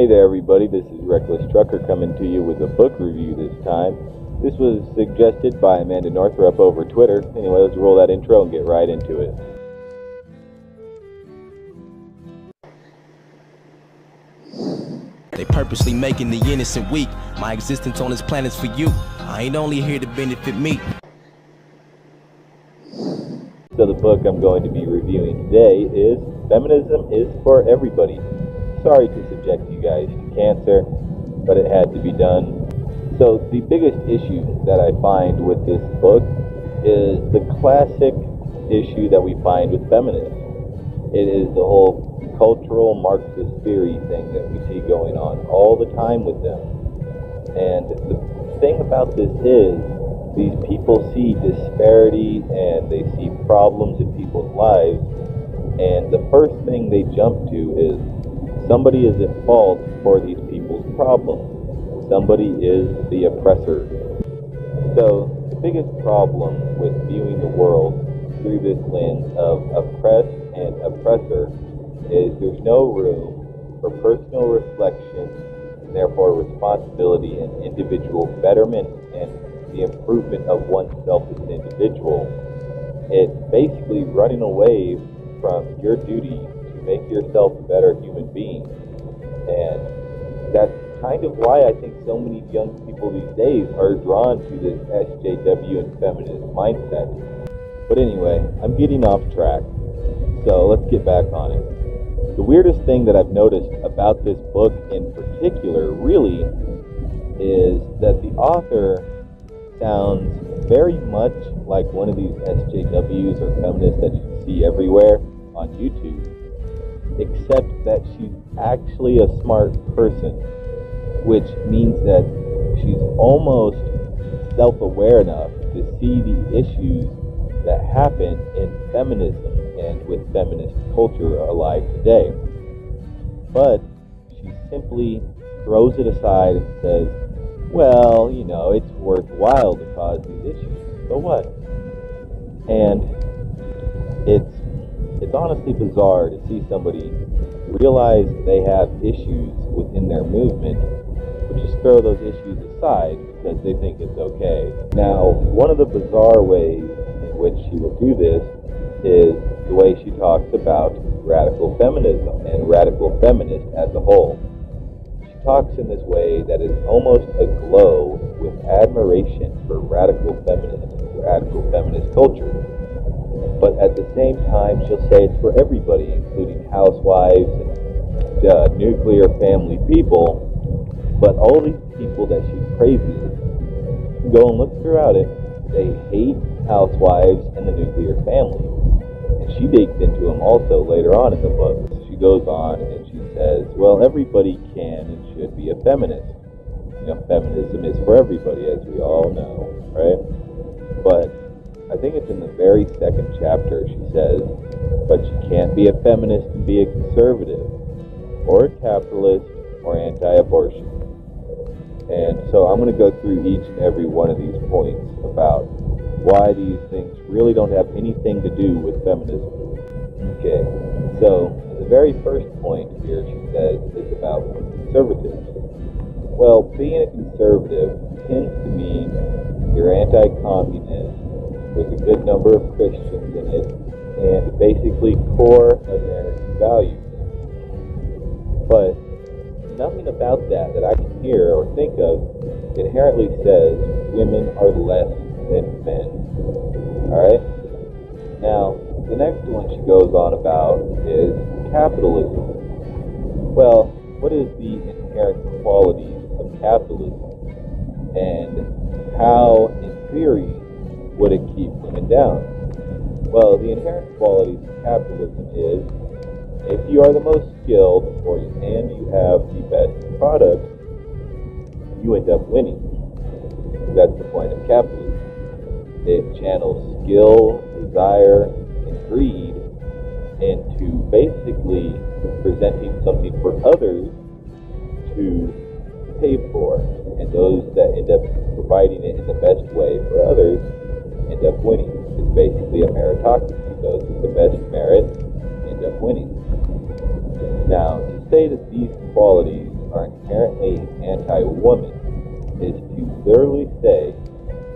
Hey there everybody, this is Reckless Trucker coming to you with a book review this time. This was suggested by Amanda Northrup over Twitter. Anyway, let's roll that intro and get right into it. They purposely making the innocent weak. My existence on this planet's for you. I ain't only here to benefit me. So the book I'm going to be reviewing today is Feminism is for Everybody. Sorry to subject you guys to cancer, but it had to be done. So the biggest issue that I find with this book is the classic issue that we find with feminism. It is the whole cultural Marxist theory thing that we see going on all the time with them. And the thing about this is these people see disparity and they see problems in people's lives, and the first thing they jump to is somebody is at fault for these people's problems. Somebody is the oppressor. So the biggest problem with viewing the world through this lens of oppressed and oppressor is there's no room for personal reflection, and therefore responsibility and individual betterment and the improvement of oneself as an individual. It's basically running away from your duty to make yourself a better human being. And that's kind of why I think so many young people these days are drawn to this SJW and feminist mindset. But anyway, I'm getting off track, so let's get back on it. The weirdest thing that I've noticed about this book in particular, really, is that the author sounds very much like one of these SJWs or feminists that you see everywhere on YouTube, except that she's actually a smart person, which means that she's almost self-aware enough to see the issues that happen in feminism and with feminist culture alive today. But she simply throws it aside and says, well, you know, it's worthwhile to cause these issues, so what? And it's honestly bizarre to see somebody realize they have issues within their movement, but just throw those issues aside because they think it's okay. Now, one of the bizarre ways in which she will do this is the way she talks about radical feminism and radical feminists as a whole. She talks in this way that is almost aglow with admiration for radical feminism, radical feminist culture. But at the same time, she'll say it's for everybody, including housewives and nuclear family people. But all these people that she praises, go and look throughout it, they hate housewives and the nuclear family. And she digs into them also later on in the book. She goes on and she says, well, everybody can and should be a feminist. You know, feminism is for everybody, as we all know, right? But I think it's in the very second chapter she says, but you can't be a feminist and be a conservative, or a capitalist, or anti-abortion. And so I'm going to go through each and every one of these points about why these things really don't have anything to do with feminism. Okay, so the very first point here she says is about conservatism. Well, being a conservative tends to mean you're anti-communist, with a good number of Christians in it, and basically core American values. But nothing about that I can hear or think of inherently says women are less than men. Alright? Now, the next one she goes on about is capitalism. Well, what is the inherent qualities of capitalism? And how, in theory, would it keep women down? Well, the inherent qualities of capitalism is if you are the most skilled and you have the best product, you end up winning. That's the point of capitalism. It channels skill, desire, and greed into basically presenting something for others to pay for. And those that end up providing it in the best way for others end up winning. It's basically a meritocracy. Those with the best merit end up winning. Now, to say that these qualities are inherently anti-woman is to literally say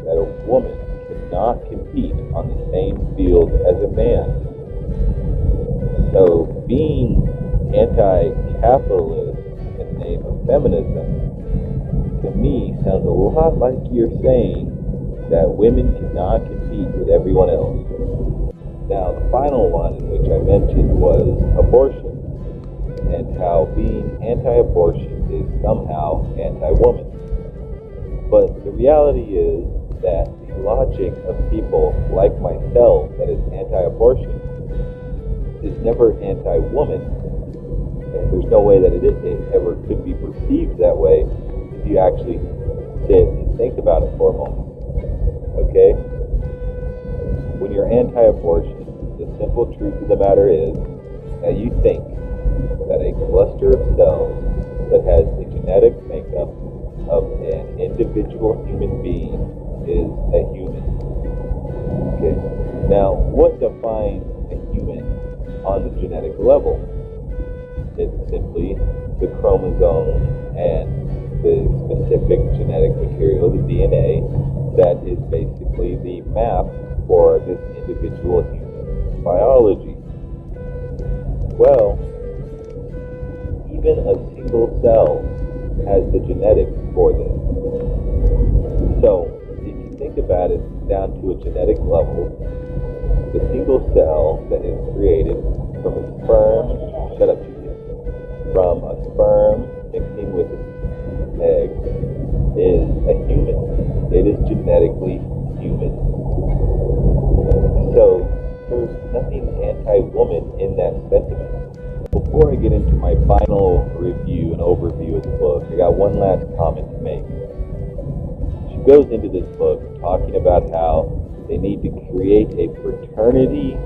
that a woman cannot compete on the same field as a man. So being anti-capitalist in the name of feminism, to me, sounds a lot like you're saying that women cannot compete with everyone else. Now, the final one in which I mentioned was abortion, and how being anti-abortion is somehow anti-woman. But the reality is that the logic of people like myself that is anti-abortion is never anti-woman, and there's no way that it ever could be perceived that way if you actually sit and think about it for a moment. Okay? When you're anti-abortion, the simple truth of the matter is that you think that a cluster of cells that has the genetic makeup of an individual human being is a human. Okay? Now, what defines a human on the genetic level? It's simply the chromosome and the specific genetic material, the DNA, that is basically the map for this individual human biology. Well, even a single cell has the genetics for this. So, if you think about it down to a genetic level, the single cell that is created from a sperm, from a sperm mixing with an egg is a human. It is genetically human. So there's nothing anti-woman in that sentiment. Before I get into my final review and overview of the book, I got one last comment to make. She goes into this book talking about how they need to create a fraternity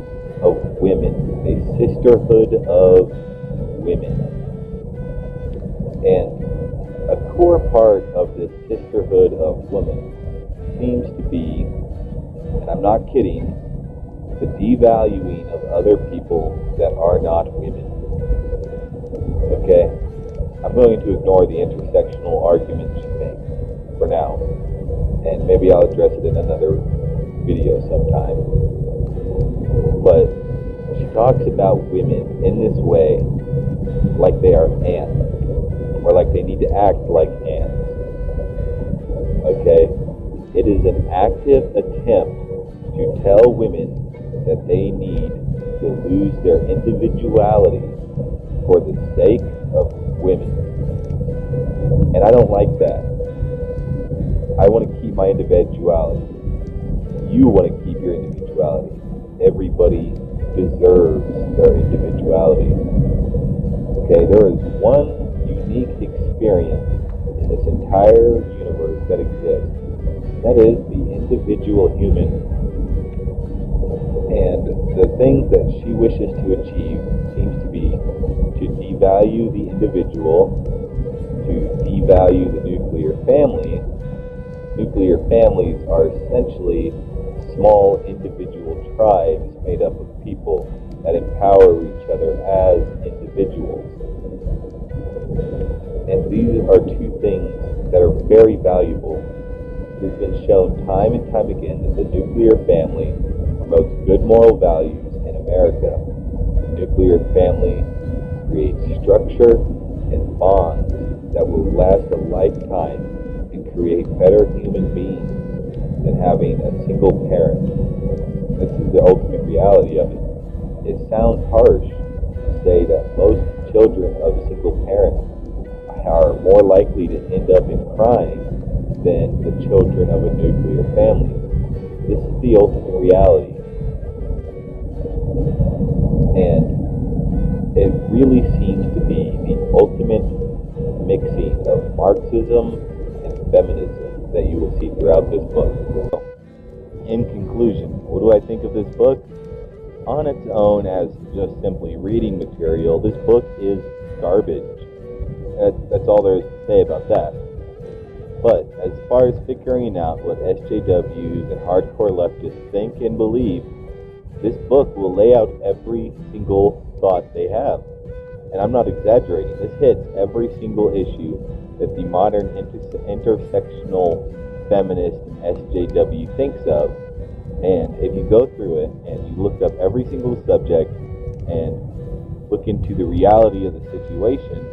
of women, a sisterhood of women. And a core part of this sisterhood of women seems to be, and I'm not kidding, the devaluing of other people that are not women. Okay? I'm going to ignore the intersectional argument she makes for now, and maybe I'll address it in another video sometime. But she talks about women in this way like they are ants, or like they need to act like ants. Okay? It is an active attempt to tell women that they need to lose their individuality for the sake of women. And I don't like that. I want to keep my individuality. You want to keep your individuality. Everybody deserves their individuality. Okay, there is one unique experience in this entire universe that exists. That is the individual human. And the things that she wishes to achieve seems to be to devalue the individual, to devalue the nuclear family. Nuclear families are essentially small individual tribes made up of people that empower each other as individuals. And these are two things that are very valuable. It has been shown time and time again that the nuclear family promotes good moral values in America. The nuclear family creates structure and bonds that will last a lifetime and create better human beings than having a single parent. This is the ultimate reality of it. It sounds harsh to say that most children of single parents are more likely to end up in crime than the children of a nuclear family. This is the ultimate reality. And it really seems to be the ultimate mixing of Marxism and feminism that you will see throughout this book. In conclusion, what do I think of this book? On its own, as just simply reading material, this book is garbage. That's all there is to say about that. But as far as figuring out what SJWs and hardcore leftists think and believe, this book will lay out every single thought they have. and I'm not exaggerating, this hits every single issue that the modern intersectional feminist SJW thinks of. And if you go through it and you look up every single subject and look into the reality of the situation,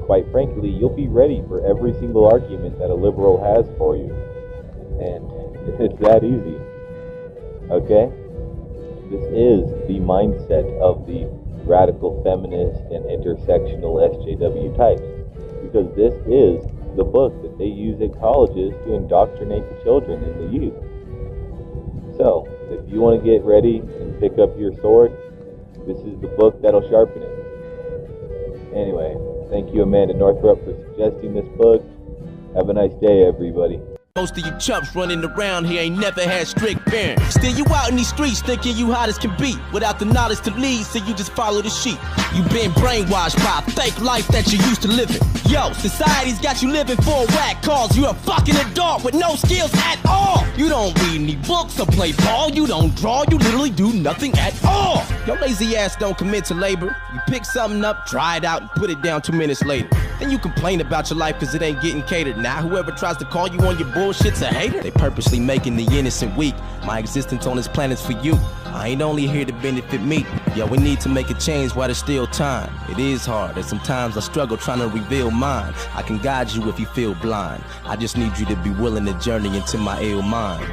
quite frankly, you'll be ready for every single argument that a liberal has for you. And it's that easy. Okay? This is the mindset of the radical feminist and intersectional SJW types, because this is the book that they use at colleges to indoctrinate the children and the youth. So, if you want to get ready and pick up your sword, this is the book that'll sharpen it. Anyway, thank you, Amanda Northrup, for suggesting this book. Have a nice day, everybody. Most of you chumps running around here ain't never had strict parents. Still you out in these streets thinking you hot as can be, without the knowledge to lead, so you just follow the sheep. You been brainwashed by a fake life that you used to live in. Yo, society's got you living for a whack cause you're a fucking adult with no skills at all. You don't read any books or play ball, you don't draw, you literally do nothing at all. Your lazy ass don't commit to labor. You pick something up, try it out, and put it down 2 minutes later. Then you complain about your life cause it ain't getting catered. Now whoever tries to call you on your bullshit's a hater. They purposely making the innocent weak. My existence on this planet's for you. I ain't only here to benefit me. Yo, we need to make a change while there's still time. It is hard, and sometimes I struggle trying to reveal mine. I can guide you if you feel blind. I just need you to be willing to journey into my ill mind.